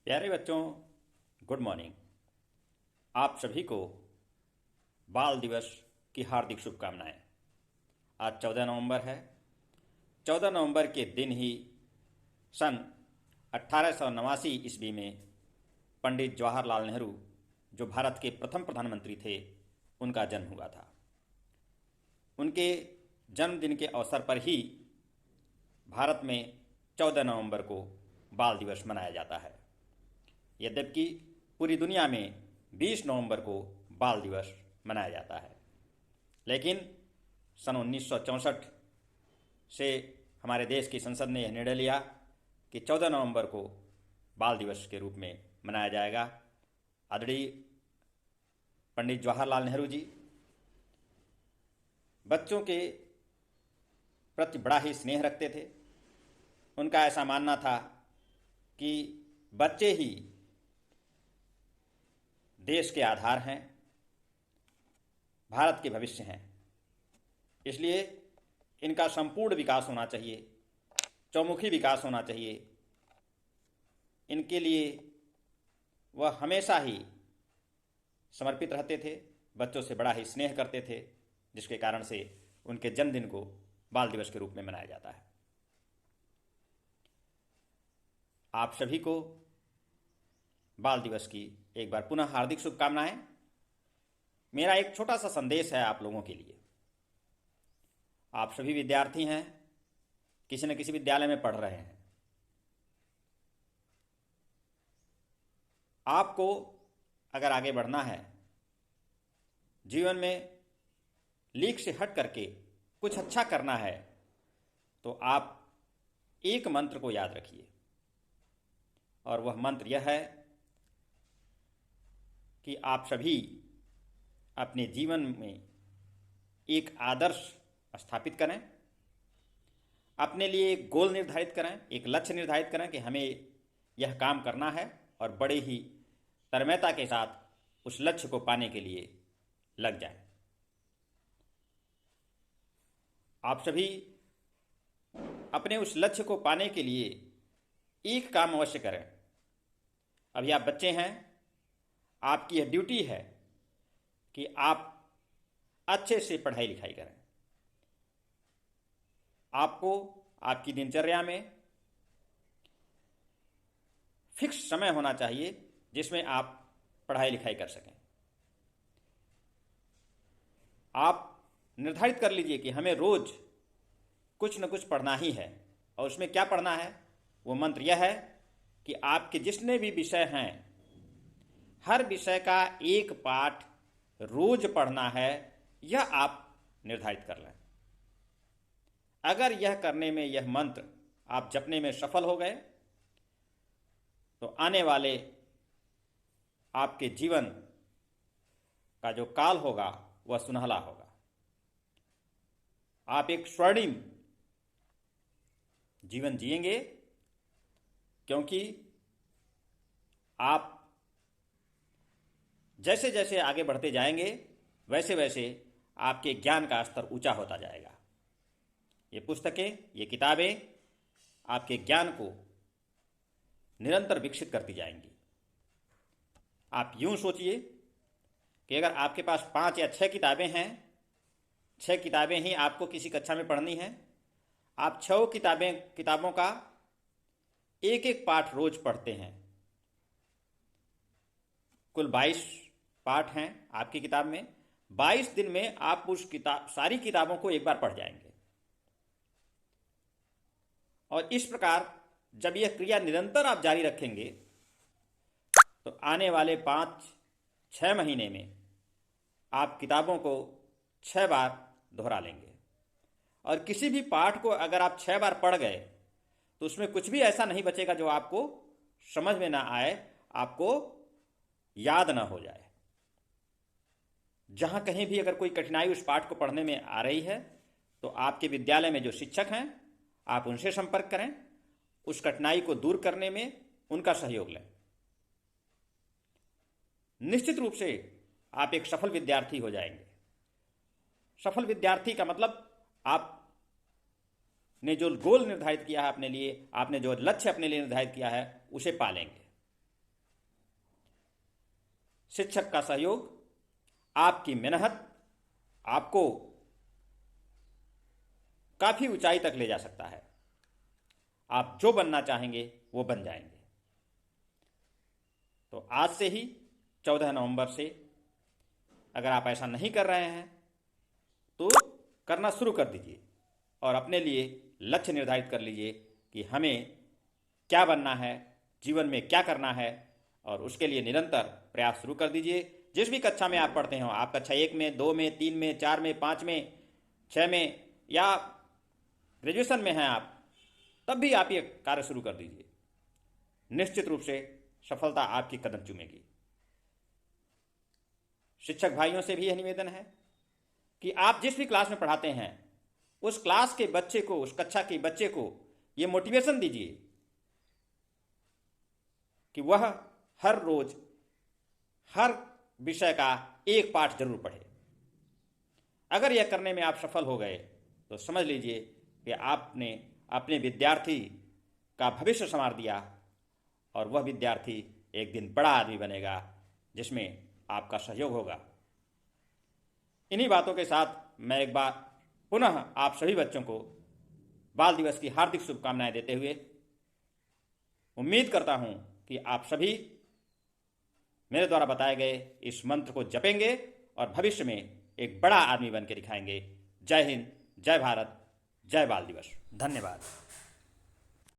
प्यारे बच्चों, good morning. आप सभी को बाल दिवस की हार्दिक शुभकामनाएं। आज 14 नवंबर है। 14 नवंबर के दिन ही सन 1889 ईस्वी में पंडित जवाहरलाल नेहरू, जो भारत के प्रथम प्रधानमंत्री थे, उनका जन्म हुआ था। उनके जन्मदिन के अवसर पर ही भारत में 14 नवंबर को बाल दिवस मनाया जाता है। यद्यपि पूरी दुनिया में 20 नवंबर को बाल दिवस मनाया जाता है, लेकिन सन 1964 से हमारे देश की संसद ने यह निर्णय लिया कि 14 नवंबर को बाल दिवस के रूप में मनाया जाएगा। आदरणीय पंडित जवाहरलाल नेहरू जी बच्चों के प्रति बड़ा ही स्नेह रखते थे। उनका ऐसा मानना था कि बच्चे ही देश के आधार हैं, भारत के भविष्य हैं। इसलिए इनका संपूर्ण विकास होना चाहिए, चौमुखी विकास होना चाहिए। इनके लिए वह हमेशा ही समर्पित रहते थे, बच्चों से बड़ा ही स्नेह करते थे, जिसके कारण से उनके जन्मदिन को बाल दिवस के रूप में मनाया जाता है। आप सभी को बाल दिवस की एक बार पुनः हार्दिक शुभकामनाएं। मेरा एक छोटा सा संदेश है आप लोगों के लिए। आप सभी विद्यार्थी हैं, किसी न किसी विद्यालय में पढ़ रहे हैं। आपको अगर आगे बढ़ना है, जीवन में लीक से हट करके कुछ अच्छा करना है, तो आप एक मंत्र को याद रखिए, और वह मंत्र यह है कि आप सभी अपने जीवन में एक आदर्श स्थापित करें, अपने लिए एक गोल निर्धारित करें, एक लक्ष्य निर्धारित करें कि हमें यह काम करना है, और बड़े ही तन्मयता के साथ उस लक्ष्य को पाने के लिए लग जाएं। आप सभी अपने उस लक्ष्य को पाने के लिए एक काम अवश्य करें। अभी आप बच्चे हैं, आपकी यह ड्यूटी है कि आप अच्छे से पढ़ाई लिखाई करें। आपको आपकी दिनचर्या में फिक्स समय होना चाहिए जिसमें आप पढ़ाई लिखाई कर सकें। आप निर्धारित कर लीजिए कि हमें रोज कुछ न कुछ पढ़ना ही है, और उसमें क्या पढ़ना है। वो मंत्र यह है कि आपके जितने भी विषय हैं, हर विषय का एक पाठ रोज पढ़ना है, यह आप निर्धारित कर लें। अगर यह करने में, यह मंत्र आप जपने में सफल हो गए, तो आने वाले आपके जीवन का जो काल होगा वह सुनहला होगा। आप एक स्वर्णिम जीवन जिएंगे, क्योंकि आप जैसे जैसे आगे बढ़ते जाएंगे, वैसे वैसे आपके ज्ञान का स्तर ऊंचा होता जाएगा। ये पुस्तकें, ये किताबें आपके ज्ञान को निरंतर विकसित करती जाएंगी। आप यूं सोचिए कि अगर आपके पास 5 या 6 किताबें हैं, 6 किताबें ही आपको किसी कक्षा में पढ़नी हैं, आप 6 किताबों का एक एक पाठ रोज पढ़ते हैं। कुल 22 पाठ हैं आपकी किताब में। 22 दिन में आप उस सारी किताबों को एक बार पढ़ जाएंगे। और इस प्रकार जब यह क्रिया निरंतर आप जारी रखेंगे, तो आने वाले 5-6 महीने में आप किताबों को 6 बार दोहरा लेंगे। और किसी भी पाठ को अगर आप 6 बार पढ़ गए, तो उसमें कुछ भी ऐसा नहीं बचेगा जो आपको समझ में ना आए, आपको याद ना हो जाए। जहां कहीं भी अगर कोई कठिनाई उस पाठ को पढ़ने में आ रही है, तो आपके विद्यालय में जो शिक्षक हैं, आप उनसे संपर्क करें, उस कठिनाई को दूर करने में उनका सहयोग लें। निश्चित रूप से आप एक सफल विद्यार्थी हो जाएंगे। सफल विद्यार्थी का मतलब आपने जो गोल निर्धारित किया है अपने लिए, आपने जो लक्ष्य अपने लिए निर्धारित किया है, उसे पालेंगे। शिक्षक का सहयोग, आपकी मेहनत आपको काफ़ी ऊंचाई तक ले जा सकता है। आप जो बनना चाहेंगे वो बन जाएंगे। तो आज से ही 14 नवंबर से अगर आप ऐसा नहीं कर रहे हैं तो करना शुरू कर दीजिए और अपने लिए लक्ष्य निर्धारित कर लीजिए कि हमें क्या बनना है, जीवन में क्या करना है, और उसके लिए निरंतर प्रयास शुरू कर दीजिए। जिस भी कक्षा में आप पढ़ते हो, आप कक्षा 1 में, 2 में, 3 में, 4 में, 5 में, 6 में या ग्रेजुएशन में हैं आप, तब भी आप ये कार्य शुरू कर दीजिए। निश्चित रूप से सफलता आपकी कदम चूमेगी। शिक्षक भाइयों से भी यह निवेदन है कि आप जिस भी क्लास में पढ़ाते हैं उस क्लास के बच्चे को, उस कक्षा के बच्चे को ये मोटिवेशन दीजिए कि वह हर रोज हर विषय का एक पाठ जरूर पढ़े। अगर यह करने में आप सफल हो गए तो समझ लीजिए कि आपने अपने विद्यार्थी का भविष्य संवार दिया और वह विद्यार्थी एक दिन बड़ा आदमी बनेगा जिसमें आपका सहयोग होगा। इन्हीं बातों के साथ मैं एक बार पुनः आप सभी बच्चों को बाल दिवस की हार्दिक शुभकामनाएं देते हुए उम्मीद करता हूं कि आप सभी मेरे द्वारा बताए गए इस मंत्र को जपेंगे और भविष्य में एक बड़ा आदमी बन के दिखाएंगे। जय हिंद, जय भारत, जय बाल दिवस। धन्यवाद।